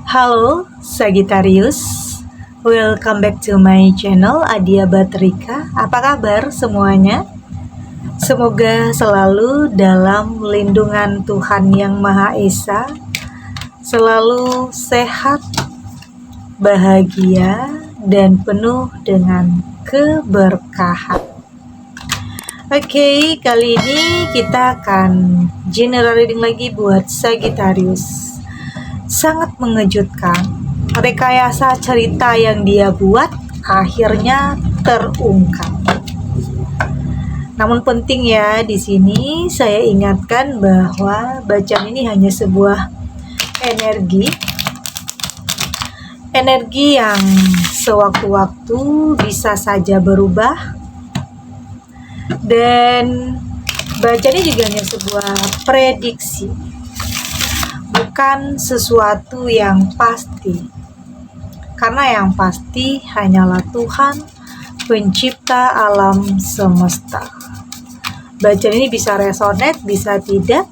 Halo Sagittarius, welcome back to my channel Adia Batrika. Apa kabar semuanya? Semoga selalu dalam lindungan Tuhan Yang Maha Esa, selalu sehat, bahagia, dan penuh dengan keberkahan. Oke, kali ini kita akan general reading lagi buat Sagittarius. Sangat mengejutkan, rekayasa cerita yang dia buat akhirnya terungkap. Namun penting ya, di sini saya ingatkan bahwa bacaan ini hanya sebuah energi yang sewaktu-waktu bisa saja berubah, dan bacaan ini juga hanya sebuah prediksi, bukan sesuatu yang pasti, karena yang pasti hanyalah Tuhan, pencipta alam semesta. Bacaan ini bisa resonate, bisa tidak,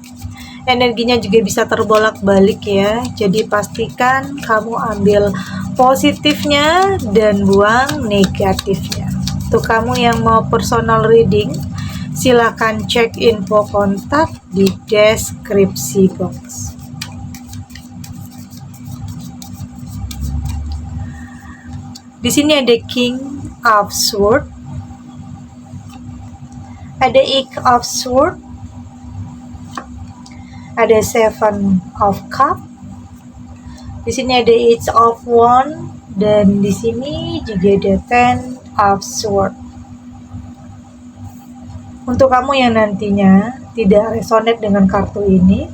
energinya juga bisa terbolak-balik ya. Jadi pastikan kamu ambil positifnya dan buang negatifnya. Untuk kamu yang mau personal reading, silakan cek info kontak di deskripsi box. Di sini ada King of Swords, ada Eight of Swords, ada Seven of Cups. Di sini ada Eight of Wands, dan di sini juga ada Ten of Swords. Untuk kamu yang nantinya tidak resonate dengan kartu ini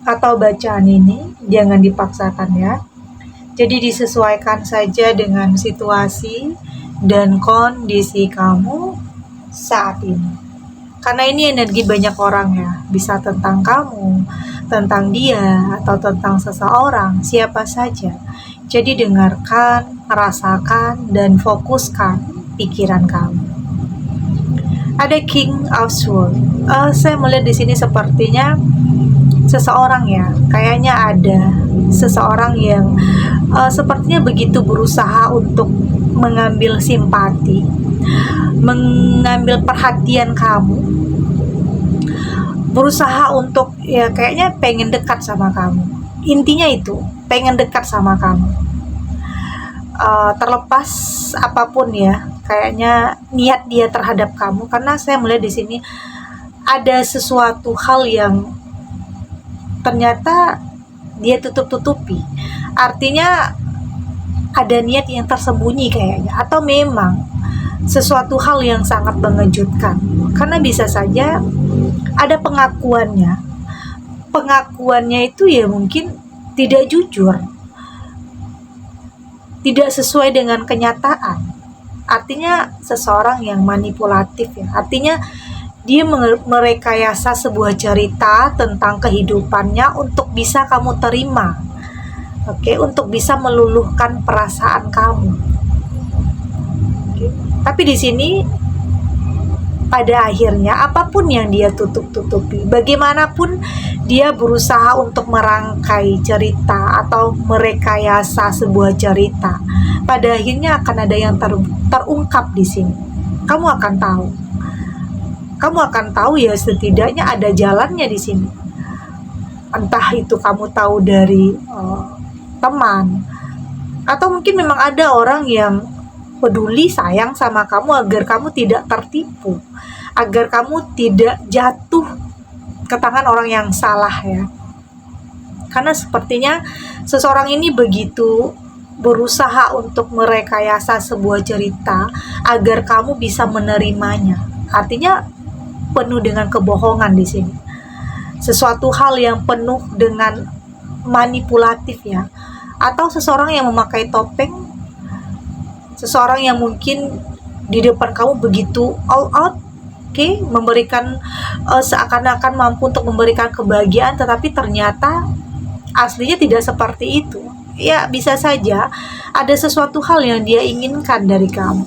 atau bacaan ini, jangan dipaksakan ya. Jadi disesuaikan saja dengan situasi dan kondisi kamu saat ini. Karena ini energi banyak orang ya, bisa tentang kamu, tentang dia, atau tentang seseorang, siapa saja. Jadi dengarkan, rasakan, dan fokuskan pikiran kamu. Ada King of Swords. Saya melihat di sini sepertinya seseorang ya, kayaknya ada seseorang yang sepertinya begitu berusaha untuk mengambil simpati, mengambil perhatian kamu, berusaha untuk ya kayaknya pengen dekat sama kamu. Intinya itu, pengen dekat sama kamu. Terlepas apapun ya, kayaknya niat dia terhadap kamu, karena saya melihat di sini ada sesuatu hal yang ternyata dia tutup-tutupi. Artinya ada niat yang tersembunyi kayaknya, atau memang sesuatu hal yang sangat mengejutkan. Karena bisa saja ada pengakuannya. Pengakuannya itu ya mungkin tidak jujur, tidak sesuai dengan kenyataan. Artinya seseorang yang manipulatif ya. Artinya dia merekayasa sebuah cerita tentang kehidupannya untuk bisa kamu terima. Oke, untuk bisa meluluhkan perasaan kamu. Oke. Tapi di sini pada akhirnya apapun yang dia tutup-tutupi, bagaimanapun dia berusaha untuk merangkai cerita atau merekayasa sebuah cerita, pada akhirnya akan ada yang terungkap di sini. Kamu akan tahu ya, setidaknya ada jalannya di sini. Entah itu kamu tahu dari teman, atau mungkin memang ada orang yang peduli sayang sama kamu agar kamu tidak tertipu, agar kamu tidak jatuh ke tangan orang yang salah ya. Karena sepertinya seseorang ini begitu berusaha untuk merekayasa sebuah cerita agar kamu bisa menerimanya. Artinya penuh dengan kebohongan di sini. Sesuatu hal yang penuh dengan manipulatif ya. Atau seseorang yang memakai topeng, seseorang yang mungkin di depan kamu begitu all out, memberikan seakan-akan mampu untuk memberikan kebahagiaan, tetapi ternyata aslinya tidak seperti itu. Ya bisa saja ada sesuatu hal yang dia inginkan dari kamu.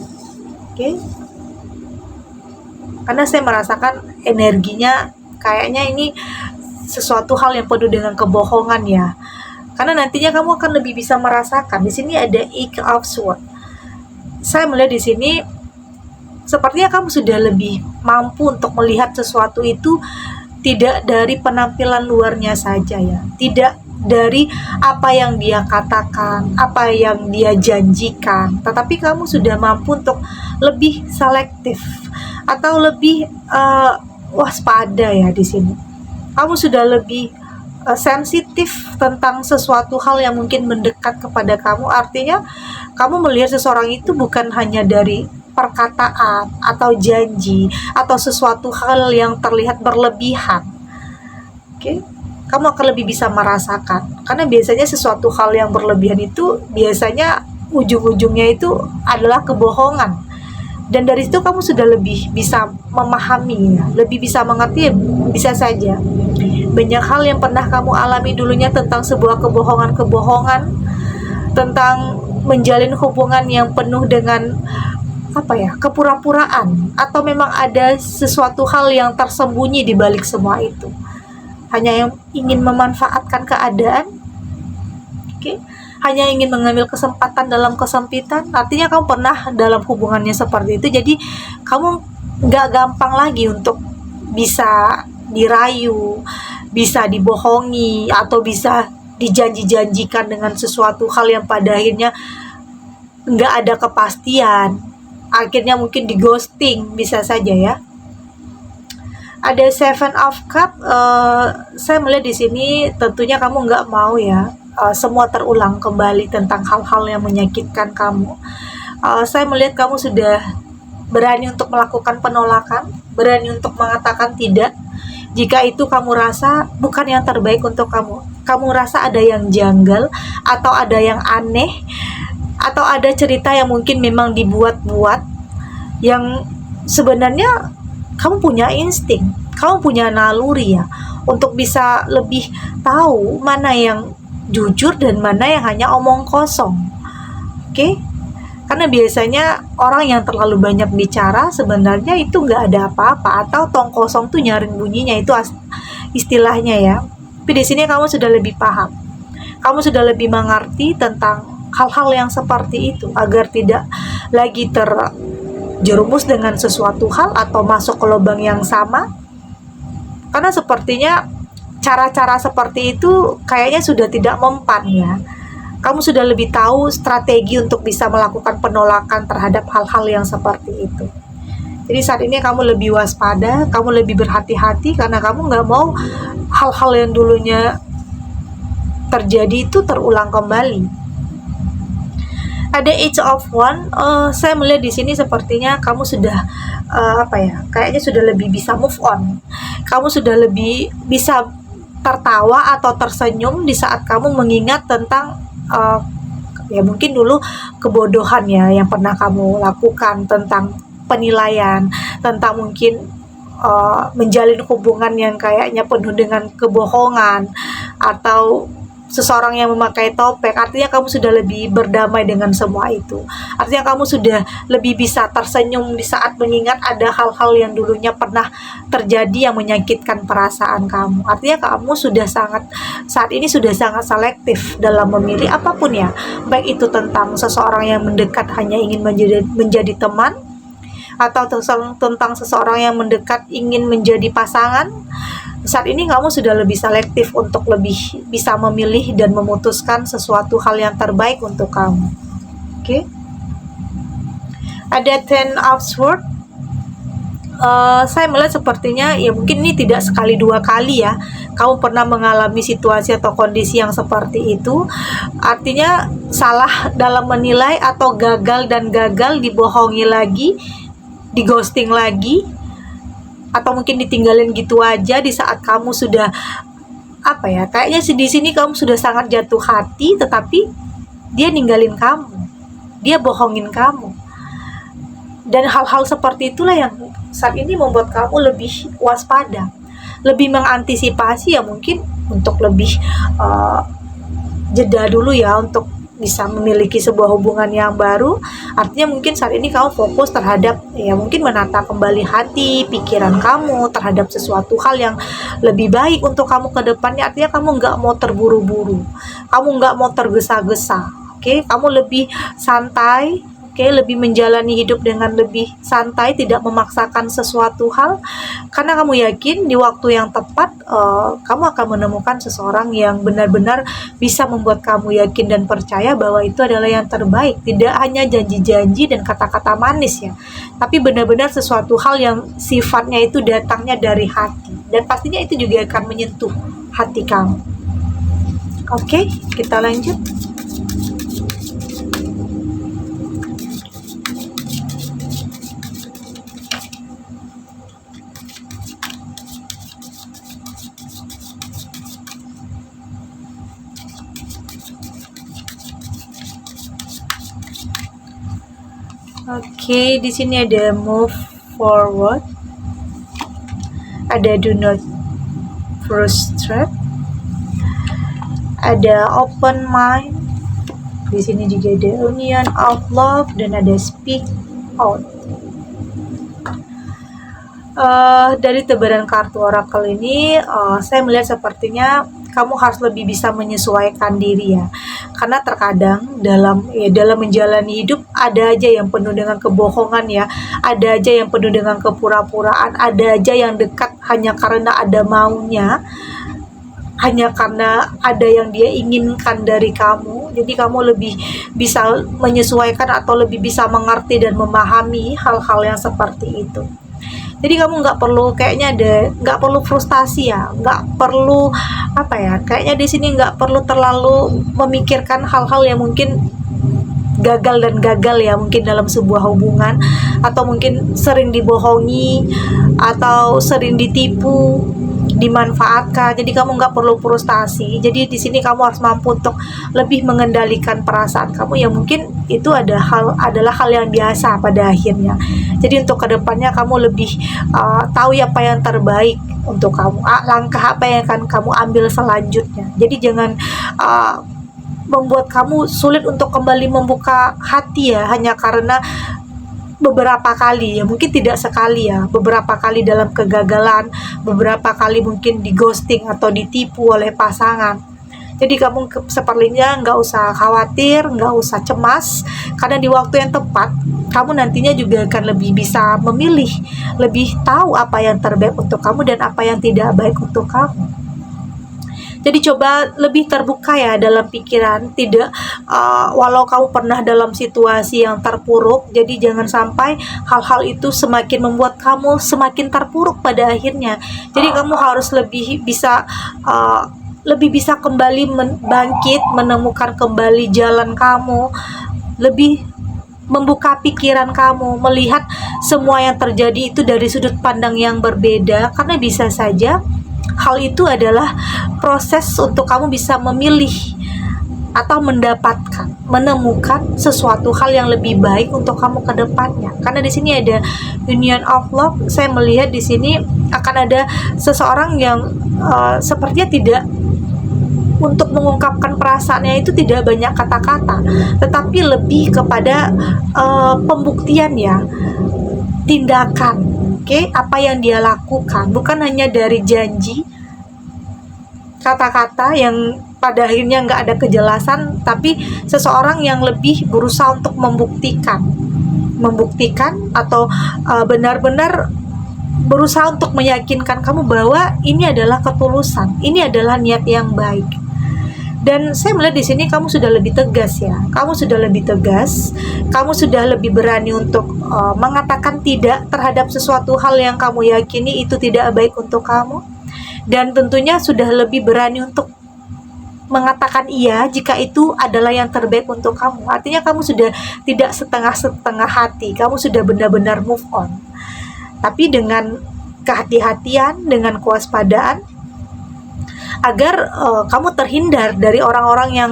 Karena saya merasakan energinya kayaknya ini sesuatu hal yang penuh dengan kebohongan ya. Karena nantinya kamu akan lebih bisa merasakan. Di sini ada Eight of Swords. Saya melihat di sini sepertinya kamu sudah lebih mampu untuk melihat sesuatu itu tidak dari penampilan luarnya saja ya. Tidak dari apa yang dia katakan, apa yang dia janjikan, tetapi kamu sudah mampu untuk lebih selektif atau lebih waspada ya di sini. Kamu sudah lebih sensitif tentang sesuatu hal yang mungkin mendekat kepada kamu. Artinya kamu melihat seseorang itu bukan hanya dari perkataan atau janji atau sesuatu hal yang terlihat berlebihan. Oke? Kamu akan lebih bisa merasakan. Karena biasanya sesuatu hal yang berlebihan itu biasanya ujung-ujungnya itu adalah kebohongan. Dan dari situ kamu sudah lebih bisa memahami ya, lebih bisa mengerti, bisa saja banyak hal yang pernah kamu alami dulunya tentang sebuah kebohongan-kebohongan, tentang menjalin hubungan yang penuh dengan kepura-puraan, atau memang ada sesuatu hal yang tersembunyi di balik semua itu. Hanya yang ingin memanfaatkan keadaan, hanya ingin mengambil kesempatan dalam kesempitan. Artinya kamu pernah dalam hubungannya seperti itu, jadi kamu nggak gampang lagi untuk bisa dirayu, bisa dibohongi, atau bisa dijanji-janjikan dengan sesuatu hal yang pada akhirnya nggak ada kepastian. Akhirnya mungkin di ghosting, bisa saja ya. Ada Seven of Cups. Saya melihat di sini tentunya kamu nggak mau ya semua terulang kembali tentang hal-hal yang menyakitkan kamu. Saya melihat kamu sudah berani untuk melakukan penolakan, berani untuk mengatakan tidak jika itu kamu rasa bukan yang terbaik untuk kamu. Kamu rasa ada yang janggal, atau ada yang aneh, atau ada cerita yang mungkin memang dibuat-buat, yang sebenarnya kamu punya insting, kamu punya naluri ya, untuk bisa lebih tahu mana yang jujur dan mana yang hanya omong kosong. Oke? Karena biasanya orang yang terlalu banyak bicara sebenarnya itu nggak ada apa-apa, atau tong kosong tuh nyaring bunyinya, itu istilahnya ya. Tapi di sini kamu sudah lebih paham, kamu sudah lebih mengerti tentang hal-hal yang seperti itu, agar tidak lagi terjerumus dengan sesuatu hal atau masuk ke lubang yang sama. Karena sepertinya cara-cara seperti itu kayaknya sudah tidak mempan ya. Kamu sudah lebih tahu strategi untuk bisa melakukan penolakan terhadap hal-hal yang seperti itu. Jadi saat ini kamu lebih waspada, kamu lebih berhati-hati, karena kamu nggak mau hal-hal yang dulunya terjadi itu terulang kembali. Ada Eight of Wands. Saya melihat di sini sepertinya kamu sudah kayaknya sudah lebih bisa move on. Kamu sudah lebih bisa tertawa atau tersenyum di saat kamu mengingat tentang ya mungkin dulu kebodohan ya yang pernah kamu lakukan, tentang penilaian, tentang mungkin menjalin hubungan yang kayaknya penuh dengan kebohongan, atau seseorang yang memakai topeng. Artinya kamu sudah lebih berdamai dengan semua itu. Artinya kamu sudah lebih bisa tersenyum di saat mengingat ada hal-hal yang dulunya pernah terjadi yang menyakitkan perasaan kamu. Artinya kamu sudah saat ini sudah sangat selektif dalam memilih apapun ya. Baik itu tentang seseorang yang mendekat hanya ingin menjadi teman, atau tentang seseorang yang mendekat ingin menjadi pasangan. Saat ini kamu sudah lebih selektif untuk lebih bisa memilih dan memutuskan sesuatu hal yang terbaik untuk kamu. Oke? Ada Ten of Swords. Saya melihat sepertinya ya mungkin ini tidak sekali dua kali ya kamu pernah mengalami situasi atau kondisi yang seperti itu. Artinya salah dalam menilai, atau gagal dibohongi lagi, di ghosting lagi, atau mungkin ditinggalin gitu aja di saat kamu sudah kayaknya di sini kamu sudah sangat jatuh hati, tetapi dia ninggalin kamu, dia bohongin kamu. Dan hal-hal seperti itulah yang saat ini membuat kamu lebih waspada, lebih mengantisipasi ya, mungkin untuk lebih jeda dulu ya untuk bisa memiliki sebuah hubungan yang baru, artinya mungkin saat ini kamu fokus terhadap ya mungkin menata kembali hati, pikiran kamu terhadap sesuatu hal yang lebih baik untuk kamu ke depannya. Artinya kamu nggak mau terburu-buru, kamu nggak mau tergesa-gesa, oke? Kamu lebih santai, oke, lebih menjalani hidup dengan lebih santai, tidak memaksakan sesuatu hal, karena kamu yakin di waktu yang tepat kamu akan menemukan seseorang yang benar-benar bisa membuat kamu yakin dan percaya bahwa itu adalah yang terbaik. Tidak hanya janji-janji dan kata-kata manis ya, tapi benar-benar sesuatu hal yang sifatnya itu datangnya dari hati, dan pastinya itu juga akan menyentuh hati kamu. Oke, kita lanjut. Oke, di sini ada move forward, ada do not frustrate, ada open mind. Di sini juga ada union of love dan ada speak out. Dari tebaran kartu oracle ini, saya melihat sepertinya kamu harus lebih bisa menyesuaikan diri ya, karena terkadang dalam menjalani hidup ada aja yang penuh dengan kebohongan ya, ada aja yang penuh dengan kepura-puraan, ada aja yang dekat hanya karena ada maunya, hanya karena ada yang dia inginkan dari kamu. Jadi kamu lebih bisa menyesuaikan atau lebih bisa mengerti dan memahami hal-hal yang seperti itu. Jadi kamu nggak perlu nggak perlu frustasi ya, nggak perlu kayaknya di sini nggak perlu terlalu memikirkan hal-hal yang mungkin gagal ya, mungkin dalam sebuah hubungan, atau mungkin sering dibohongi atau sering ditipu, dimanfaatkan. Jadi kamu nggak perlu frustasi. Jadi di sini kamu harus mampu untuk lebih mengendalikan perasaan kamu yang mungkin itu adalah hal yang biasa pada akhirnya. Jadi untuk kedepannya kamu lebih tahu apa yang terbaik untuk kamu, langkah apa yang akan kamu ambil selanjutnya. Jadi jangan membuat kamu sulit untuk kembali membuka hati ya, hanya karena beberapa kali ya, mungkin tidak sekali ya, beberapa kali dalam kegagalan, beberapa kali mungkin di ghosting atau ditipu oleh pasangan. Jadi kamu sepertinya nggak usah khawatir, nggak usah cemas, karena di waktu yang tepat kamu nantinya juga akan lebih bisa memilih, lebih tahu apa yang terbaik untuk kamu dan apa yang tidak baik untuk kamu. Jadi coba lebih terbuka ya dalam pikiran, tidak walau kamu pernah dalam situasi yang terpuruk, jadi jangan sampai hal-hal itu semakin membuat kamu semakin terpuruk pada akhirnya. Jadi kamu harus lebih bisa kembali bangkit, menemukan kembali jalan kamu, lebih membuka pikiran kamu, melihat semua yang terjadi itu dari sudut pandang yang berbeda, karena bisa saja hal itu adalah proses untuk kamu bisa memilih atau menemukan sesuatu hal yang lebih baik untuk kamu ke depannya. Karena di sini ada union of love, saya melihat di sini akan ada seseorang yang sepertinya tidak, untuk mengungkapkan perasaannya itu tidak banyak kata-kata, tetapi lebih kepada pembuktian ya, tindakan. Oke, apa yang dia lakukan, bukan hanya dari janji, kata-kata yang pada akhirnya nggak ada kejelasan, tapi seseorang yang lebih berusaha untuk membuktikan atau benar-benar berusaha untuk meyakinkan kamu bahwa ini adalah ketulusan, ini adalah niat yang baik. Dan saya melihat di sini kamu sudah lebih tegas ya, kamu sudah lebih berani untuk mengatakan tidak terhadap sesuatu hal yang kamu yakini itu tidak baik untuk kamu, dan tentunya sudah lebih berani untuk mengatakan iya jika itu adalah yang terbaik untuk kamu. Artinya kamu sudah tidak setengah-setengah hati, kamu sudah benar-benar move on, tapi dengan kehati-hatian, dengan kewaspadaan, agar kamu terhindar dari orang-orang yang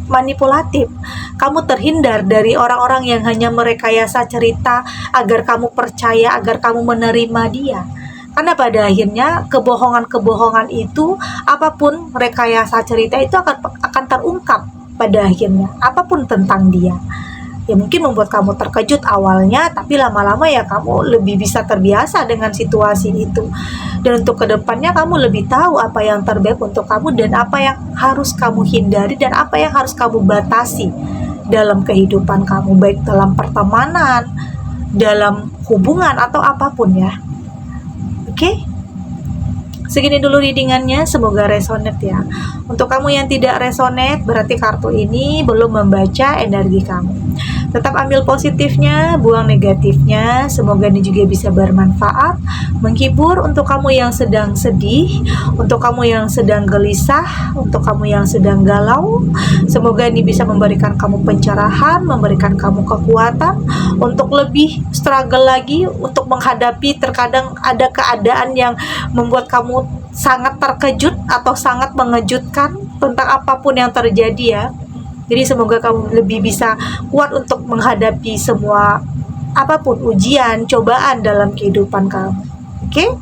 manipulatif, kamu terhindar dari orang-orang yang hanya merekayasa cerita agar kamu percaya, agar kamu menerima dia. Karena pada akhirnya kebohongan-kebohongan itu, apapun rekayasa cerita itu akan terungkap pada akhirnya, apapun tentang dia. Ya mungkin membuat kamu terkejut awalnya, tapi lama-lama ya kamu lebih bisa terbiasa dengan situasi itu. Dan untuk kedepannya kamu lebih tahu apa yang terbaik untuk kamu dan apa yang harus kamu hindari dan apa yang harus kamu batasi dalam kehidupan kamu, baik dalam pertemanan, dalam hubungan atau apapun ya. Oke? Segini dulu readingannya, semoga resonate ya. Untuk kamu yang tidak resonate, berarti kartu ini belum membaca energi kamu. Tetap ambil positifnya, buang negatifnya. Semoga ini juga bisa bermanfaat, menghibur untuk kamu yang sedang sedih, untuk kamu yang sedang gelisah, untuk kamu yang sedang galau. Semoga ini bisa memberikan kamu pencerahan, memberikan kamu kekuatan untuk lebih struggle lagi, untuk menghadapi terkadang ada keadaan yang membuat kamu sangat terkejut atau sangat mengejutkan tentang apapun yang terjadi ya. Jadi semoga kamu lebih bisa kuat untuk menghadapi semua apapun ujian, cobaan dalam kehidupan kamu. Oke?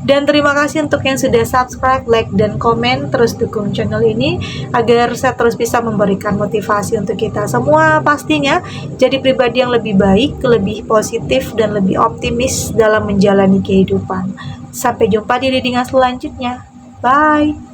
Dan terima kasih untuk yang sudah subscribe, like, dan komen. Terus dukung channel ini agar saya terus bisa memberikan motivasi untuk kita semua pastinya jadi pribadi yang lebih baik, lebih positif, dan lebih optimis dalam menjalani kehidupan. Sampai jumpa di readingan selanjutnya. Bye!